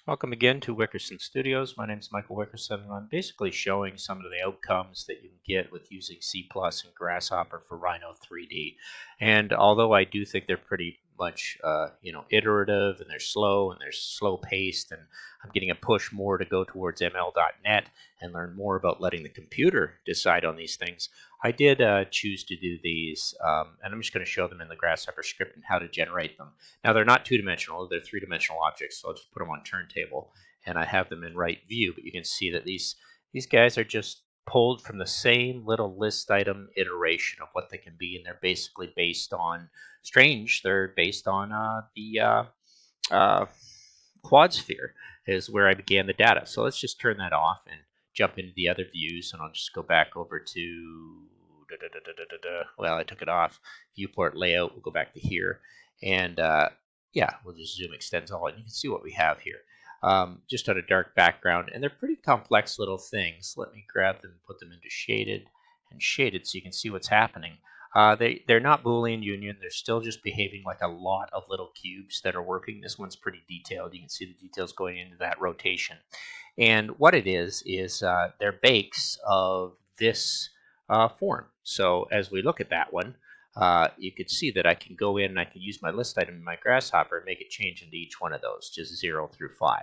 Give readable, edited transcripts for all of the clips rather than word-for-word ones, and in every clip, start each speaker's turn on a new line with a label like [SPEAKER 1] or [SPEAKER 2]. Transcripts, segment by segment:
[SPEAKER 1] Welcome again to Wickerson Studios. My name is Michael Wickerson, and I'm basically showing some of the outcomes that you can get with using C+ and Grasshopper for RHINO3D. And although I do think they're pretty much, iterative and they're slow paced, and I'm getting a push more to go towards ML.net and learn more about letting the computer decide on these things, I did choose to do these, and I'm just going to show them in the Grasshopper script and how to generate them. Now, they're not two-dimensional, they're three-dimensional objects, so I'll just put them on turntable, and I have them in right view, but you can see that these guys are just pulled from the same little list item iteration of what they can be, and they're basically based on they're based on the quad sphere is where I began the data. So let's just turn that off and jump into the other views, and I'll just go back over to, well, I took it off, viewport layout, we'll go back to here, and yeah, we'll just zoom extends all, and you can see what we have here. Just on a dark background, and they're pretty complex little things. Let me grab them and put them into shaded and shaded so you can see what's happening. They're not Boolean union. They're still just behaving like a lot of little cubes that are working. This one's pretty detailed. You can see the details going into that rotation. And what it is they're bakes of this form. So as we look at that one, you could see that I can go in and I can use my list item in my Grasshopper and make it change into each one of those, just 0 through 5,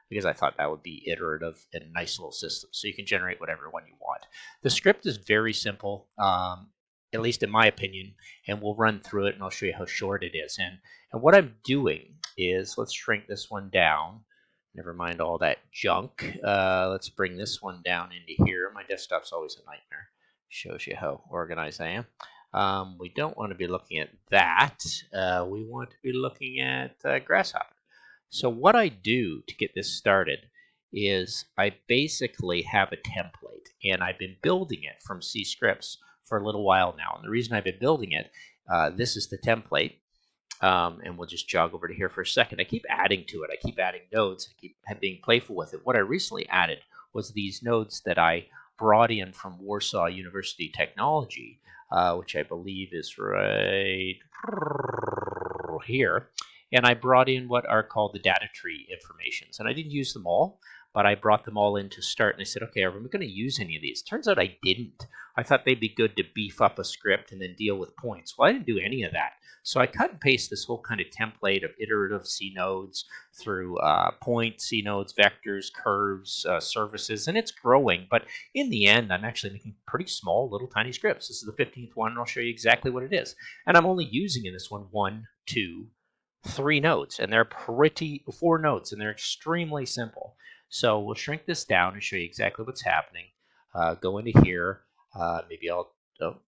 [SPEAKER 1] because I thought that would be iterative and a nice little system. So you can generate whatever one you want. The script is very simple, at least in my opinion, and we'll run through it and I'll show you how short it is. And what I'm doing is, let's shrink this one down. Never mind all that junk. Let's bring this one down into here. My desktop's always a nightmare. Shows you how organized I am. We don't want to be looking at that. We want to be looking at Grasshopper. So what I do to get this started is I basically have a template, and I've been building it from C scripts for a little while now. And the reason I've been building it, this is the template. And we'll just jog over to here for a second. I keep adding to it. I keep adding nodes. I keep being playful with it. What I recently added was these nodes that I brought in from Warsaw University Technology, which I believe is right here. And I brought in what are called the data tree informations. And I didn't use them all, but I brought them all in to start. And I said, okay, are we going to use any of these? Turns out I didn't. I thought they'd be good to beef up a script and then deal with points. Well, I didn't do any of that. So I cut and paste this whole kind of template of iterative C nodes through point C nodes, vectors, curves, services, and it's growing. But in the end, I'm actually making pretty small, little tiny scripts. This is the 15th one, and I'll show you exactly what it is. And I'm only using in this one, 2, 3 nodes, and they're 4 nodes, and they're extremely simple. So we'll shrink this down and show you exactly what's happening. Go into here.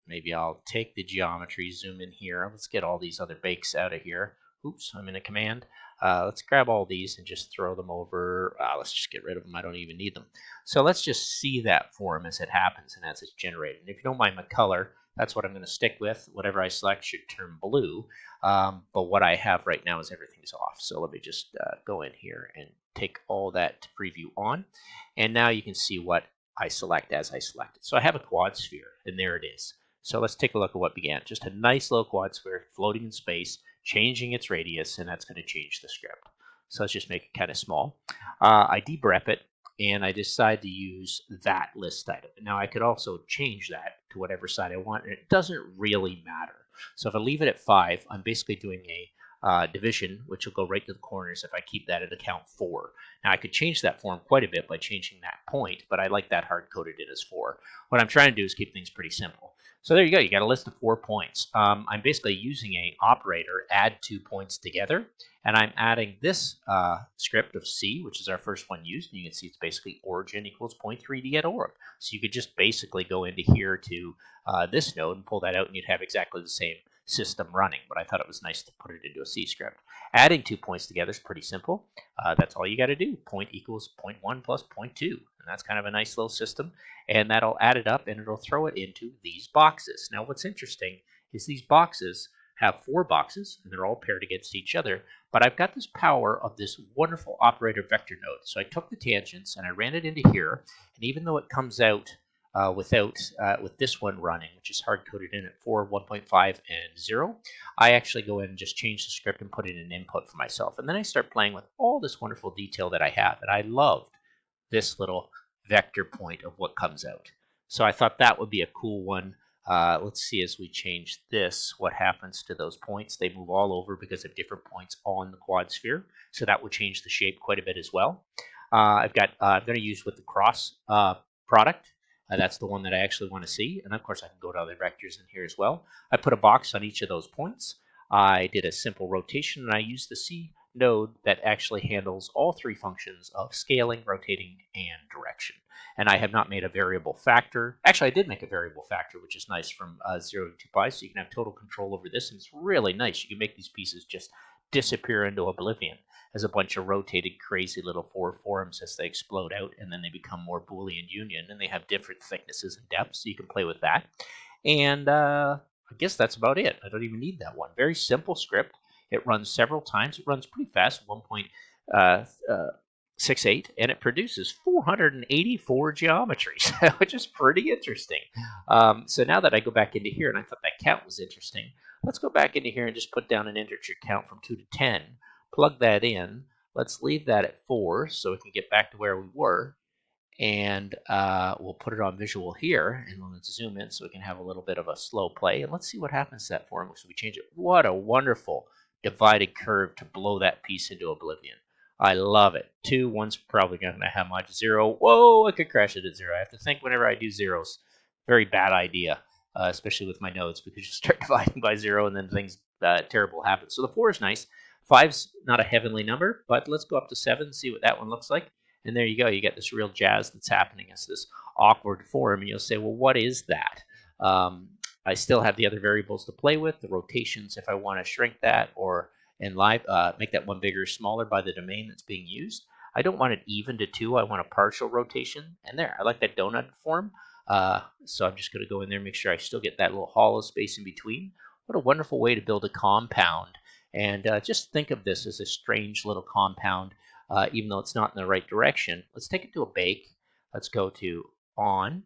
[SPEAKER 1] Maybe I'll take the geometry, zoom in here. Let's get all these other bakes out of here. Oops, I'm in a command. Let's grab all these and just throw them over. Let's just get rid of them. I don't even need them. So let's just see that form as it happens and as it's generated. And if you don't mind my color, that's what I'm going to stick with. Whatever I select should turn blue. But what I have right now is everything's off. So let me just go in here and take all that to preview on. And now you can see what I select as I select it. So I have a quad sphere, and there it is. So let's take a look at what began. Just a nice little quad sphere floating in space, changing its radius, and that's going to change the script. So let's just make it kind of small. I debrep it, and I decide to use that list item. Now I could also change that to whatever side I want, and it doesn't really matter. So if I leave it at 5, I'm basically doing a division, which will go right to the corners if I keep that at account 4. Now I could change that form quite a bit by changing that point, but I like that hard-coded in as 4. What I'm trying to do is keep things pretty simple. So there you go. You got a list of 4 points. I'm basically using an operator, add 2 points together, and I'm adding this script of C, which is our first one used. And you can see it's basically origin equals point3d at org. So you could just basically go into here to this node and pull that out, and you'd have exactly the same system running. But I thought it was nice to put it into a C script. Adding 2 points together is pretty simple. That's all you got to do. Point equals 0.1 plus 0.2. And that's kind of a nice little system. And that'll add it up, and it'll throw it into these boxes. Now, what's interesting is these boxes have 4 boxes, and they're all paired against each other. But I've got this power of this wonderful operator vector node. So I took the tangents, and I ran it into here. And even though it comes out with this one running, which is hard coded in at 4, 1.5, and 0. I actually go in and just change the script and put in an input for myself. And then I start playing with all this wonderful detail that I have. And I loved this little vector point of what comes out. So I thought that would be a cool one. Let's see, as we change this, what happens to those points. They move all over because of different points on the quad sphere. So that would change the shape quite a bit as well. I'm going to use with the cross product. That's the one that I actually want to see. And of course, I can go to other vectors in here as well. I put a box on each of those points. I did a simple rotation, and I used the C node that actually handles all three functions of scaling, rotating, and direction. And I have not made a variable factor. Actually, I did make a variable factor, which is nice, from 0 to 2 pi, so you can have total control over this, and it's really nice. You can make these pieces just disappear into oblivion as a bunch of rotated, crazy little four forms as they explode out, and then they become more Boolean union, and they have different thicknesses and depths, so you can play with that. And I guess that's about it. I don't even need that one. Very simple script. It runs several times. It runs pretty fast, 1.68, and it produces 484 geometries, which is pretty interesting. So now that I go back into here, and I thought that count was interesting, let's go back into here and just put down an integer count from 2 to 10. Plug that in. Let's leave that at 4 so we can get back to where we were. And we'll put it on visual here, and let's zoom in so we can have a little bit of a slow play. And let's see what happens to that form. So we change it. What a wonderful divided curve to blow that piece into oblivion. I love it. 2, 1's probably going to have much. 0, whoa, I could crash it at 0. I have to think whenever I do zeros. Very bad idea, especially with my nodes, because you start dividing by 0 and then things terrible happen. So the 4 is nice. 5's not a heavenly number, but let's go up to 7 and see what that one looks like. And there you go. You get this real jazz that's happening as this awkward form. And you'll say, well, what is that? I still have the other variables to play with, the rotations if I want to shrink that or make that one bigger or smaller by the domain that's being used. I don't want it even to 2. I want a partial rotation. And there, I like that donut form. So I'm just going to go in there and make sure I still get that little hollow space in between. What a wonderful way to build a compound. And just think of this as a strange little compound. Even though it's not in the right direction. Let's take it to a bake. Let's go to on.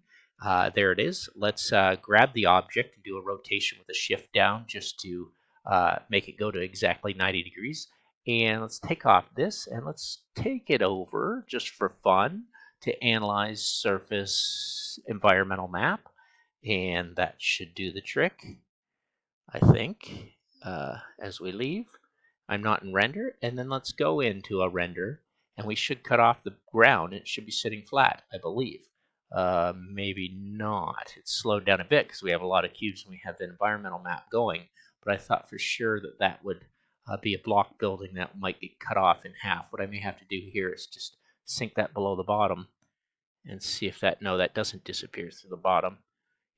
[SPEAKER 1] There it is. Let's grab the object and do a rotation with a shift down just to make it go to exactly 90 degrees. And let's take off this and let's take it over just for fun to analyze surface environmental map. And that should do the trick, I think, as we leave. I'm not in render, and then let's go into a render, and we should cut off the ground. It should be sitting flat, I believe. Maybe not. It's slowed down a bit because we have a lot of cubes and we have the environmental map going, but I thought for sure that that would be a block building that might get cut off in half. What I may have to do here is just sink that below the bottom and see if that, no, that doesn't disappear through the bottom.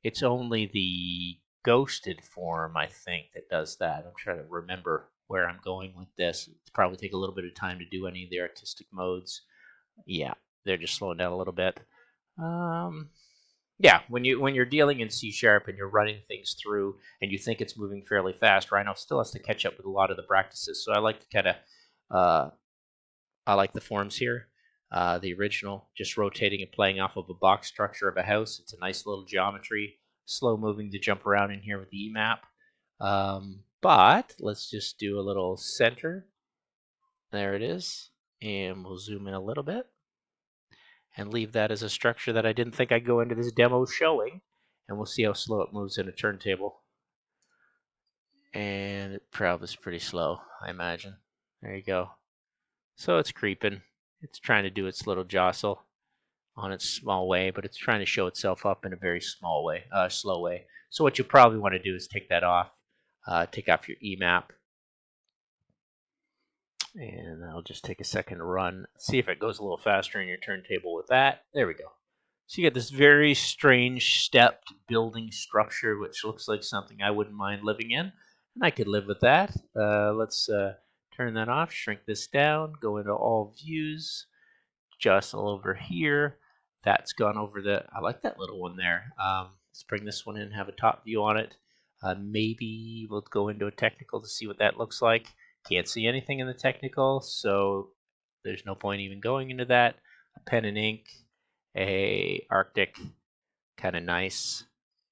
[SPEAKER 1] It's only the ghosted form, I think, that does that. I'm trying to remember where I'm going with this. It's probably take a little bit of time to do any of the artistic modes. Yeah, they're just slowing down a little bit. Yeah, when you're dealing in C# and you're running things through and you think it's moving fairly fast, RHINO still has to catch up with a lot of the practices. So I like to kind of I like the forms here. The original, just rotating and playing off of a box structure of a house. It's a nice little geometry. Slow moving to jump around in here with the EMAP. But let's just do a little center. There it is. And we'll zoom in a little bit and leave that as a structure that I didn't think I'd go into this demo showing. And we'll see how slow it moves in a turntable. And it probably is pretty slow, I imagine. There you go. So it's creeping. It's trying to do its little jostle on its small way, but it's trying to show itself up in a very small way, slow way. So what you probably want to do is take that off. Take off your EMAP. And that'll just take a second to run. See if it goes a little faster in your turntable with that. There we go. So you get this very strange stepped building structure, which looks like something I wouldn't mind living in. And I could live with that. Let's turn that off, shrink this down, go into all views, jostle over here. That's gone over the, I like that little one there. Let's bring this one in and have a top view on it. Maybe we'll go into a technical to see what that looks like. Can't see anything in the technical, so there's no point even going into that. A pen and ink, a Arctic, kind of nice.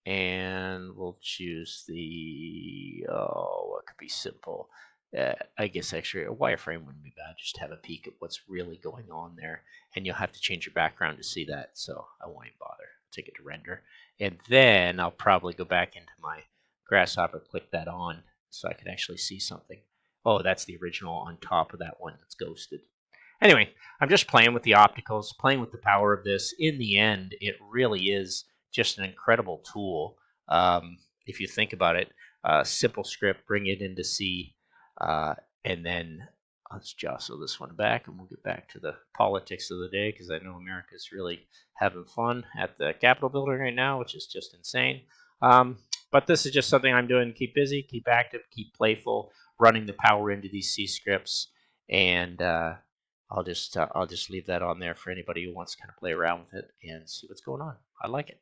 [SPEAKER 1] And we'll choose the, what could be simple? I guess actually a wireframe wouldn't be bad. Just have a peek at what's really going on there. And you'll have to change your background to see that, so I won't even bother. Take it to render. And then I'll probably go back into my Grasshopper, click that on, so I can actually see something. Oh, that's the original on top of that one that's ghosted. Anyway, I'm just playing with the opticals, playing with the power of this. In the end, it really is just an incredible tool. If you think about it, simple script, bring it into C, and then let's jostle this one back, and we'll get back to the politics of the day, because I know America's really having fun at the Capitol building right now, which is just insane. But this is just something I'm doing to keep busy, keep active, keep playful, running the power into these C scripts, and I'll just leave that on there for anybody who wants to kind of play around with it and see what's going on. I like it.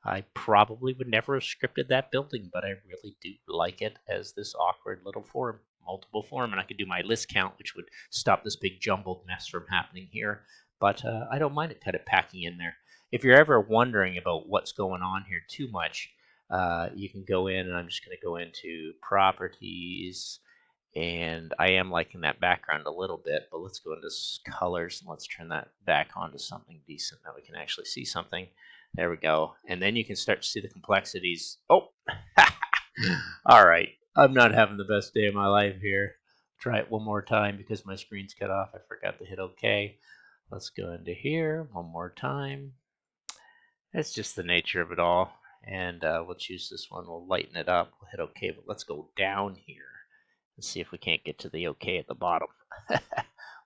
[SPEAKER 1] I probably would never have scripted that building, but I really do like it as this awkward little form, multiple form, and I could do my list count, which would stop this big jumbled mess from happening here. But I don't mind it kind of packing in there. If you're ever wondering about what's going on here too much, you can go in, and I'm just going to go into properties. And I am liking that background a little bit, but let's go into colors and let's turn that back onto something decent that we can actually see something. There we go. And then you can start to see the complexities. Oh, all right. I'm not having the best day of my life here. Try it one more time because my screen's cut off. I forgot to hit OK. Let's go into here one more time. It's just the nature of it all. And we'll choose this one. We'll lighten it up. We'll hit OK, but let's go down here. Let's see if we can't get to the OK at the bottom,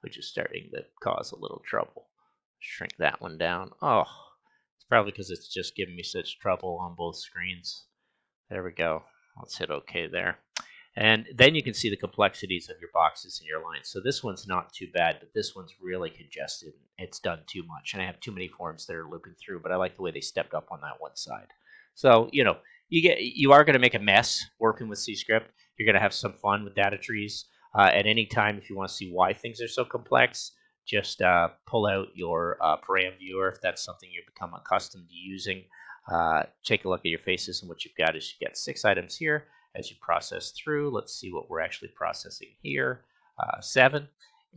[SPEAKER 1] which is starting to cause a little trouble. Shrink that one down. Oh, it's probably because it's just giving me such trouble on both screens. There we go. Let's hit OK there. And then you can see the complexities of your boxes and your lines. So this one's not too bad, but this one's really congested. It's done too much, and I have too many forms that are looping through, but I like the way they stepped up on that one side. So, you are going to make a mess working with C-Script. You're going to have some fun with data trees. At any time, if you want to see why things are so complex, just pull out your param viewer if that's something you've become accustomed to using. Take a look at your faces, and what you've got is you've got 6 items here. As you process through, let's see what we're actually processing here. 7.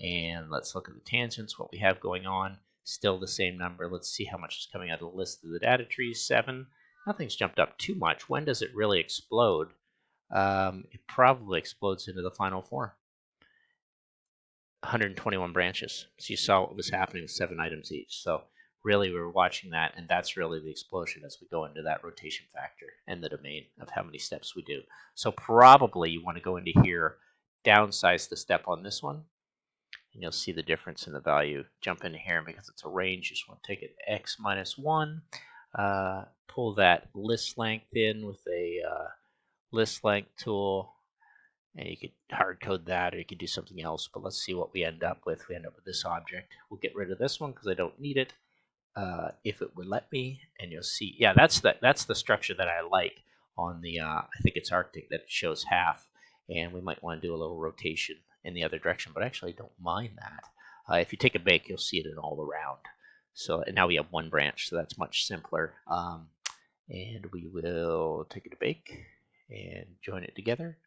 [SPEAKER 1] And let's look at the tangents, what we have going on. Still the same number. Let's see how much is coming out of the list of the data trees. 7. Nothing's jumped up too much. When does it really explode? It probably explodes into the final form. 121 branches. So you saw what was happening with 7 items each. So really we were watching that, and that's really the explosion as we go into that rotation factor and the domain of how many steps we do. So probably you want to go into here, downsize the step on this one, and you'll see the difference in the value. Jump into here, and because it's a range, you just want to take it x minus 1. Pull that list length in with a list length tool, and you could hard code that, or you could do something else, but let's see what we end up with. We end up with this object. We'll get rid of this one because I don't need it. If it would let me, and you'll see, yeah, that's the structure that I like on the, I think it's Arctic, that shows half, and we might want to do a little rotation in the other direction, but actually I don't mind that. If you take a bake, you'll see it in all around. So, and now we have 1 branch, so that's much simpler. And we will take it to bake and join it together.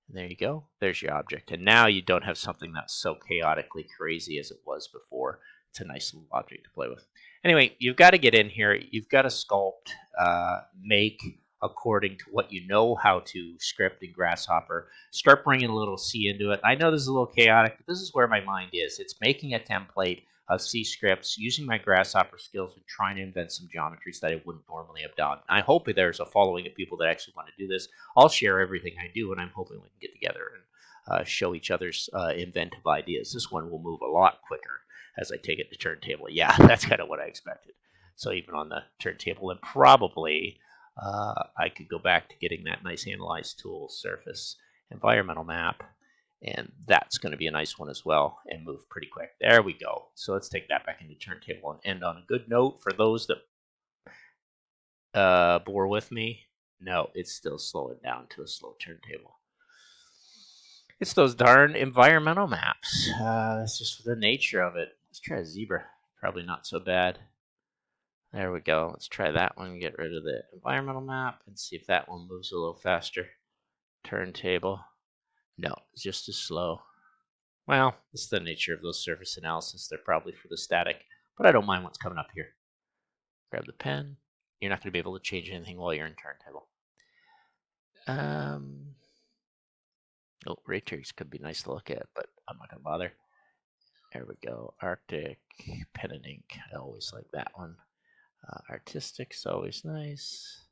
[SPEAKER 1] And there you go. There's your object. And now you don't have something that's so chaotically crazy as it was before. It's a nice little object to play with. Anyway, you've got to get in here. You've got to sculpt, make according to what you know how to script in Grasshopper. Start bringing a little C into it. I know this is a little chaotic, but this is where my mind is. It's making a template of C scripts, using my Grasshopper skills and trying to invent some geometries that I wouldn't normally have done. I hope there's a following of people that actually want to do this. I'll share everything I do, and I'm hoping we can get together and show each other's inventive ideas. This one will move a lot quicker as I take it to turntable. Yeah, that's kind of what I expected. So even on the turntable, and probably I could go back to getting that nice analyze tool, surface, environmental map, and that's going to be a nice one as well, and move pretty quick. There we go. So let's take that back into turntable and end on a good note. For those that bore with me, no, it's still slowing down to a slow turntable. It's those darn environmental maps. That's just the nature of it. Let's try a zebra. Probably not so bad. There we go. Let's try that one. Get rid of the environmental map and see if that one moves a little faster. Turntable. No, it's just as slow. Well, it's the nature of those surface analysis. They're probably for the static, but I don't mind what's coming up here. Grab the pen. You're not going to be able to change anything while you're in turntable. Oh, ray trace could be nice to look at, but I'm not going to bother. There we go. Arctic, pen and ink. I always like that one. Artistic's always nice.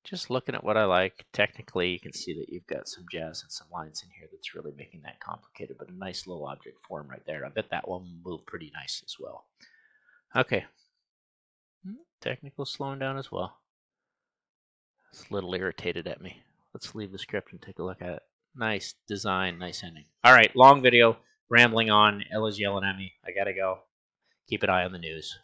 [SPEAKER 1] Just looking at what I like. Technically, you can see that you've got some jazz and some lines in here that's really making that complicated, but a nice little object form right there. I bet that one will move pretty nice as well. Okay. Technical slowing down as well. It's a little irritated at me. Let's leave the script and take a look at it. Nice design, nice ending. All right, long video, rambling on. Ella's yelling at me. I gotta go. Keep an eye on the news.